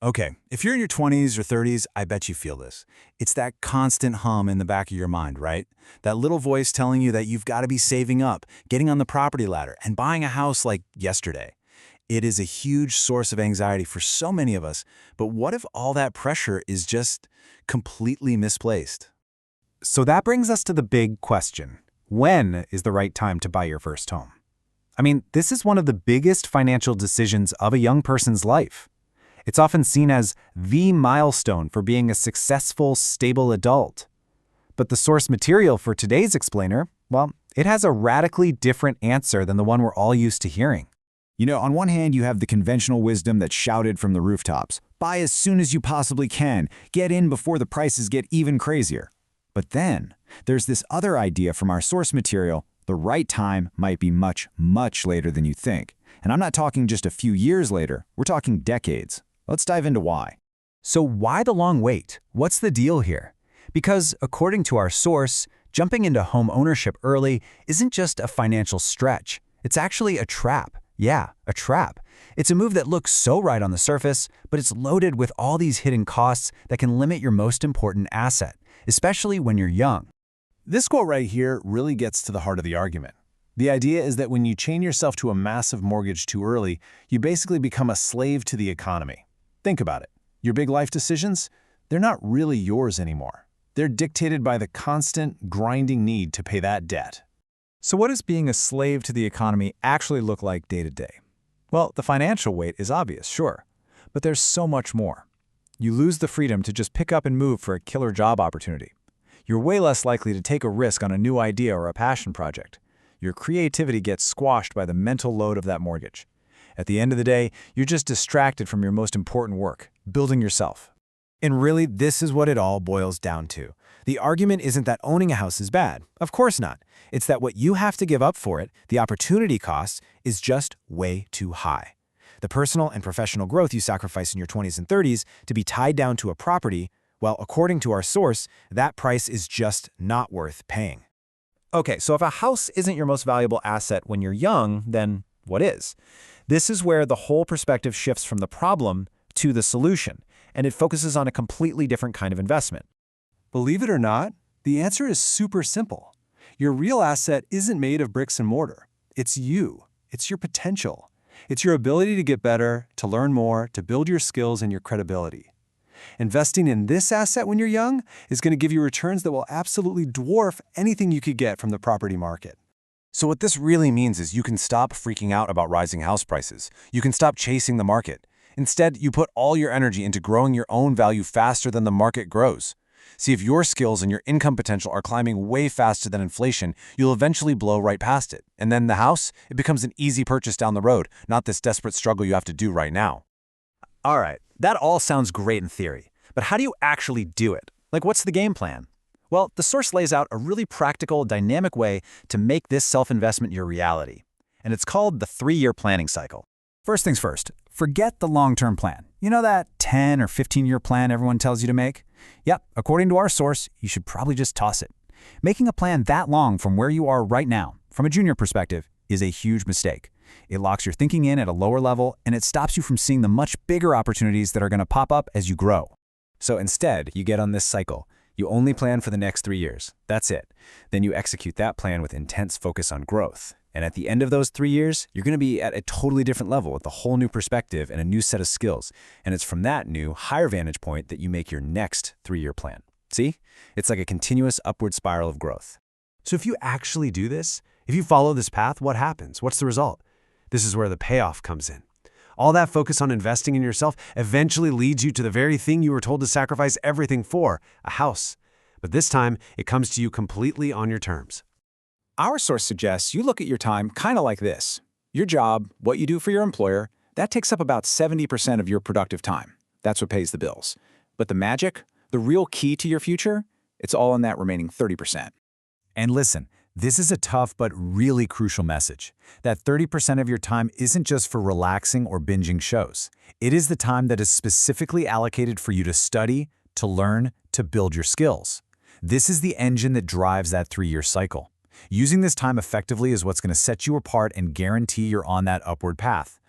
Okay, if you're in your 20s or 30s, I bet you feel this. It's that constant hum in the back of your mind, right? That little voice telling you that you've got to be saving up, getting on the property ladder, and buying a house like yesterday. It is a huge source of anxiety for so many of us, but what if all that pressure is just completely misplaced? So that brings us to the big question. When is the right time to buy your first home? I mean, this is one of the biggest financial decisions of a young person's life. It's often seen as the milestone for being a successful, stable adult. But the source material for today's explainer, well, it has a radically different answer than the one we're all used to hearing. On one hand, you have the conventional wisdom that shouted from the rooftops, buy as soon as you possibly can, get in before the prices get even crazier. But then, there's this other idea from our source material, the right time might be much, much later than you think. And I'm not talking just a few years later, we're talking decades. Let's dive into why. So why the long wait? What's the deal here? Because according to our source, jumping into home ownership early isn't just a financial stretch. It's actually a trap. Yeah, a trap. It's a move that looks so right on the surface, but it's loaded with all these hidden costs that can limit your most important asset, especially when you're young. This quote right here really gets to the heart of the argument. The idea is that when you chain yourself to a massive mortgage too early, you basically become a slave to the economy. Think about it. Your big life decisions, they're not really yours anymore. They're dictated by the constant, grinding need to pay that debt. So what does being a slave to the economy actually look like day to day? Well, the financial weight is obvious, sure, but there's so much more. You lose the freedom to just pick up and move for a killer job opportunity. You're way less likely to take a risk on a new idea or a passion project. Your creativity gets squashed by the mental load of that mortgage. At the end of the day, you're just distracted from your most important work, building yourself. And really, this is what it all boils down to. The argument isn't that owning a house is bad. Of course not. It's that what you have to give up for it, the opportunity cost, is just way too high. The personal and professional growth you sacrifice in your 20s and 30s to be tied down to a property, well, according to our source, that price is just not worth paying. Okay, so if a house isn't your most valuable asset when you're young, then what is? This is where the whole perspective shifts from the problem to the solution, and it focuses on a completely different kind of investment. Believe it or not, the answer is super simple. Your real asset isn't made of bricks and mortar. It's you. It's your potential. It's your ability to get better, to learn more, to build your skills and your credibility. Investing in this asset when you're young is going to give you returns that will absolutely dwarf anything you could get from the property market. So what this really means is you can stop freaking out about rising house prices. You can stop chasing the market. Instead, you put all your energy into growing your own value faster than the market grows. See, if your skills and your income potential are climbing way faster than inflation, you'll eventually blow right past it. And then the house, it becomes an easy purchase down the road, not this desperate struggle you have to do right now. All right, that all sounds great in theory, but how do you actually do it? Like, what's the game plan? Well, the source lays out a really practical, dynamic way to make this self-investment your reality. And it's called the 3-year planning cycle. First things first, forget the long-term plan. You know that 10 or 15-year plan everyone tells you to make? Yep, according to our source, you should probably just toss it. Making a plan that long from where you are right now, from a junior perspective, is a huge mistake. It locks your thinking in at a lower level, and it stops you from seeing the much bigger opportunities that are going to pop up as you grow. So instead, you get on this cycle. You only plan for the next 3 years. That's it. Then you execute that plan with intense focus on growth. And at the end of those 3 years, you're going to be at a totally different level with a whole new perspective and a new set of skills. And it's from that new, higher vantage point that you make your next 3-year plan. See? It's like a continuous upward spiral of growth. So if you actually do this, if you follow this path, what happens? What's the result? This is where the payoff comes in. All that focus on investing in yourself eventually leads you to the very thing you were told to sacrifice everything for, a house. But this time, it comes to you completely on your terms. Our source suggests you look at your time kind of like this. Your job, what you do for your employer, that takes up about 70% of your productive time. That's what pays the bills. But the magic, the real key to your future, it's all in that remaining 30%. And listen, this is a tough but really crucial message. That 30% of your time isn't just for relaxing or binging shows. It is the time that is specifically allocated for you to study, to learn, to build your skills. This is the engine that drives that 3-year cycle. Using this time effectively is what's going to set you apart and guarantee you're on that upward path.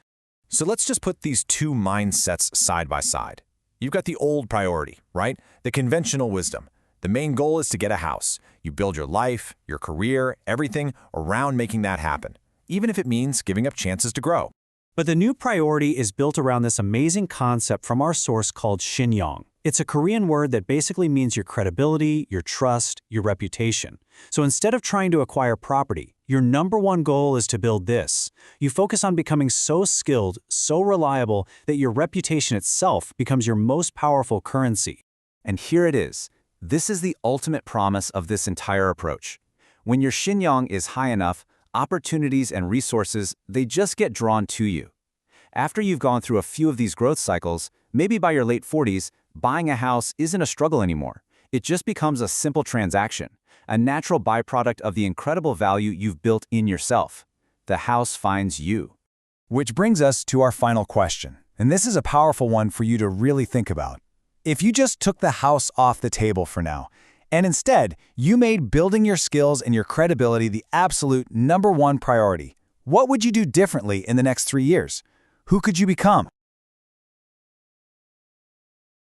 So let's just put these two mindsets side by side. You've got the old priority, right? The conventional wisdom. The main goal is to get a house. You build your life, your career, everything around making that happen, even if it means giving up chances to grow. But the new priority is built around this amazing concept from our source called Shinyong. It's a Korean word that basically means your credibility, your trust, your reputation. So instead of trying to acquire property, your number one goal is to build this. You focus on becoming so skilled, so reliable, that your reputation itself becomes your most powerful currency. And here it is. This is the ultimate promise of this entire approach. When your Shinyong is high enough, opportunities and resources, they just get drawn to you. After you've gone through a few of these growth cycles, maybe by your late 40s, buying a house isn't a struggle anymore. It just becomes a simple transaction, a natural byproduct of the incredible value you've built in yourself. The house finds you. Which brings us to our final question, and this is a powerful one for you to really think about. If you just took the house off the table for now, and instead you made building your skills and your credibility the absolute number one priority, what would you do differently in the next 3 years? Who could you become?